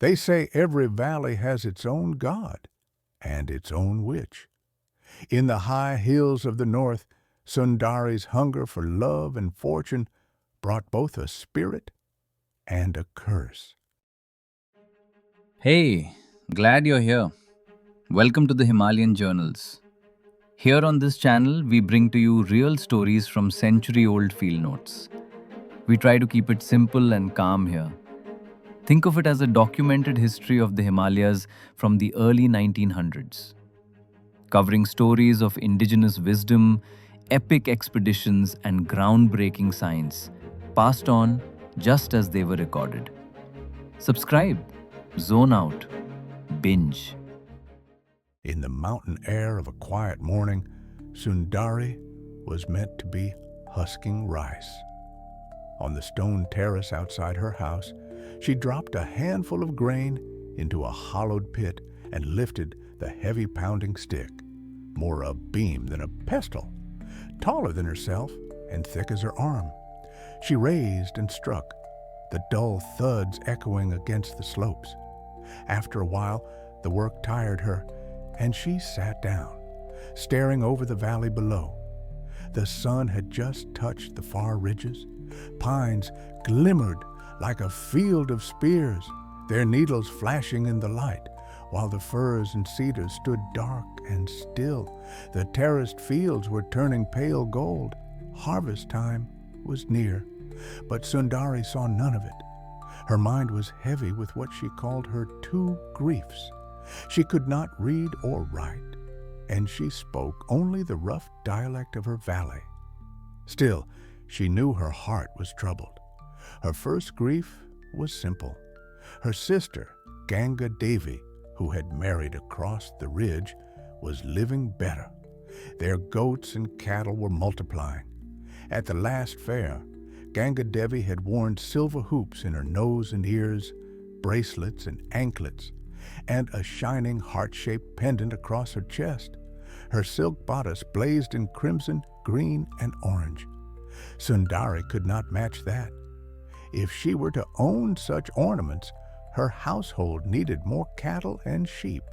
They say every valley has its own god and its own witch. In the high hills of the north, Sundari's hunger for love and fortune brought both a spirit and a curse. Hey, glad you're here. Welcome to the Himalayan Journals. Here on this channel, we bring to you real stories from century old field notes. We try to keep it simple and calm here. Think of it as a documented history of the Himalayas from the early 1900s, covering stories of indigenous wisdom, epic expeditions, and groundbreaking science, passed on just as they were recorded. Subscribe, zone out, binge. In the mountain air of a quiet morning, Sundari was meant to be husking rice. On the stone terrace outside her house, she dropped a handful of grain into a hollowed pit and lifted the heavy pounding stick, more a beam than a pestle, taller than herself and thick as her arm. She raised and struck, the dull thuds echoing against the slopes. After a while, the work tired her, and she sat down, staring over the valley below. The sun had just touched the far ridges. Pines glimmered like a field of spears, their needles flashing in the light, while the firs and cedars stood dark and still. The terraced fields were turning pale gold. Harvest time was near, but Sundari saw none of it. Her mind was heavy with what she called her two griefs. She could not read or write, and she spoke only the rough dialect of her valley. Still, she knew her heart was troubled. Her first grief was simple. Her sister, Ganga Devi, who had married across the ridge, was living better. Their goats and cattle were multiplying. At the last fair, Ganga Devi had worn silver hoops in her nose and ears, bracelets and anklets, and a shining heart-shaped pendant across her chest. Her silk bodice blazed in crimson, green, and orange. Sundari could not match that. If she were to own such ornaments, her household needed more cattle and sheep.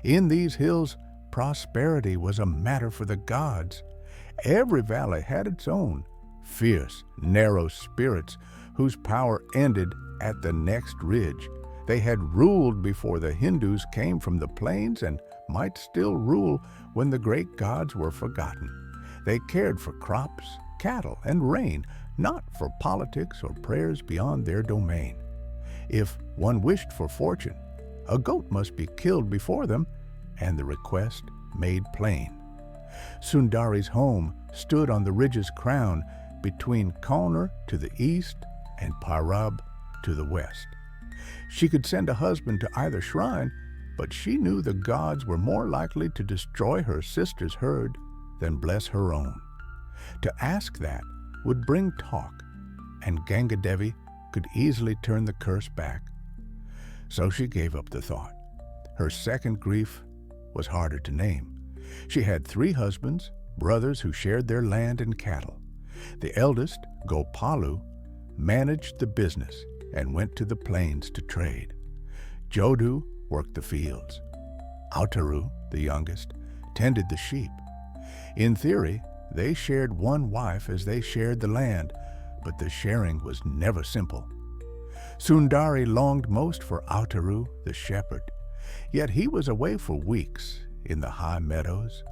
In these hills, prosperity was a matter for the gods. Every valley had its own, fierce, narrow spirits whose power ended at the next ridge. They had ruled before the Hindus came from the plains and might still rule when the great gods were forgotten. They cared for crops, cattle, and rain, not for politics or prayers beyond their domain. If one wished for fortune, a goat must be killed before them, and the request made plain. Sundari's home stood on the ridge's crown between Kauner to the east and Parab to the west. She could send a husband to either shrine, but she knew the gods were more likely to destroy her sister's herd than bless her own. To ask that would bring talk, and Ganga Devi could easily turn the curse back. So she gave up the thought. Her second grief was harder to name. She had 3 husbands, brothers who shared their land and cattle. The eldest, Gopalu, managed the business and went to the plains to trade. Jodu worked the fields. Autaru, the youngest, tended the sheep. In theory, they shared one wife as they shared the land, but the sharing was never simple. Sundari longed most for Autaru, the shepherd, yet he was away for weeks in the high meadows.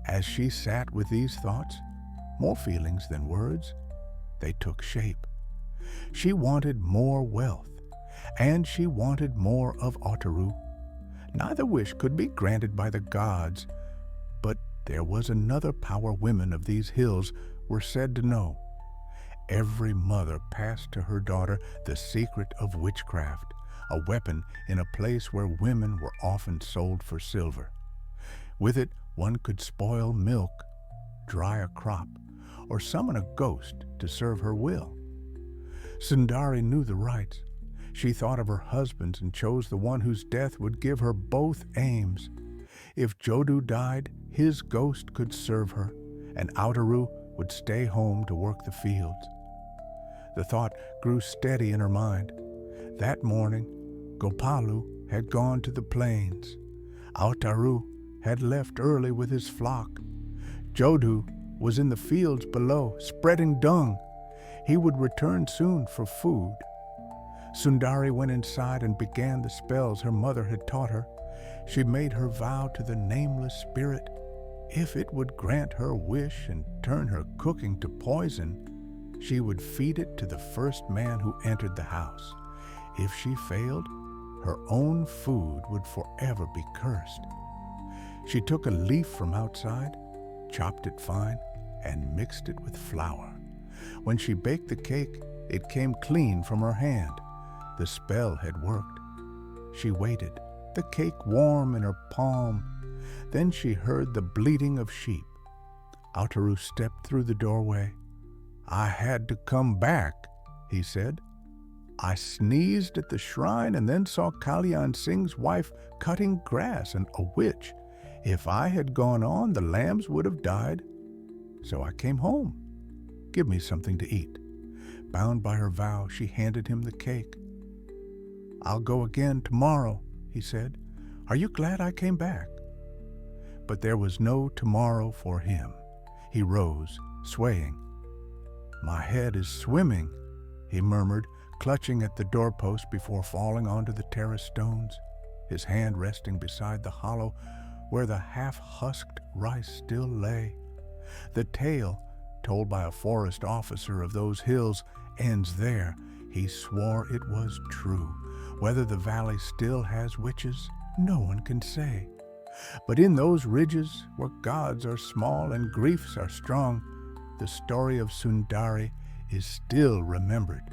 As she sat with these thoughts, more feelings than words, they took shape. She wanted more wealth, and she wanted more of Autaru. Neither wish could be granted by the gods, but there was another power women of these hills were said to know. Every mother passed to her daughter the secret of witchcraft, a weapon in a place where women were often sold for silver. With it, one could spoil milk, dry a crop, or summon a ghost to serve her will. Sundari knew the rites. She thought of her husbands and chose the one whose death would give her both aims. If Jodu died, his ghost could serve her, and Autaru would stay home to work the fields. The thought grew steady in her mind. That morning, Gopalu had gone to the plains. Autaru had left early with his flock. Jodu was in the fields below, spreading dung. He would return soon for food. Sundari went inside and began the spells her mother had taught her. She made her vow to the nameless spirit. If it would grant her wish and turn her cooking to poison, she would feed it to the first man who entered the house. If she failed, her own food would forever be cursed. She took a leaf from outside, chopped it fine, and mixed it with flour. When she baked the cake, it came clean from her hand. The spell had worked. She waited, the cake warm in her palm. Then she heard the bleating of sheep. Autaru stepped through the doorway. "I had to come back," he said. "I sneezed at the shrine and then saw Kalyan Singh's wife cutting grass and a witch. If I had gone on, the lambs would have died. So I came home. Give me something to eat." Bound by her vow, she handed him the cake. "I'll go again tomorrow," he said. "Are you glad I came back?" But there was no tomorrow for him. He rose, swaying. "My head is swimming," he murmured, clutching at the doorpost before falling onto the terrace stones, his hand resting beside the hollow where the half-husked rice still lay. The tale, told by a forest officer of those hills, ends there. He swore it was true. Whether the valley still has witches, no one can say. But in those ridges, where gods are small and griefs are strong, the story of Sundari is still remembered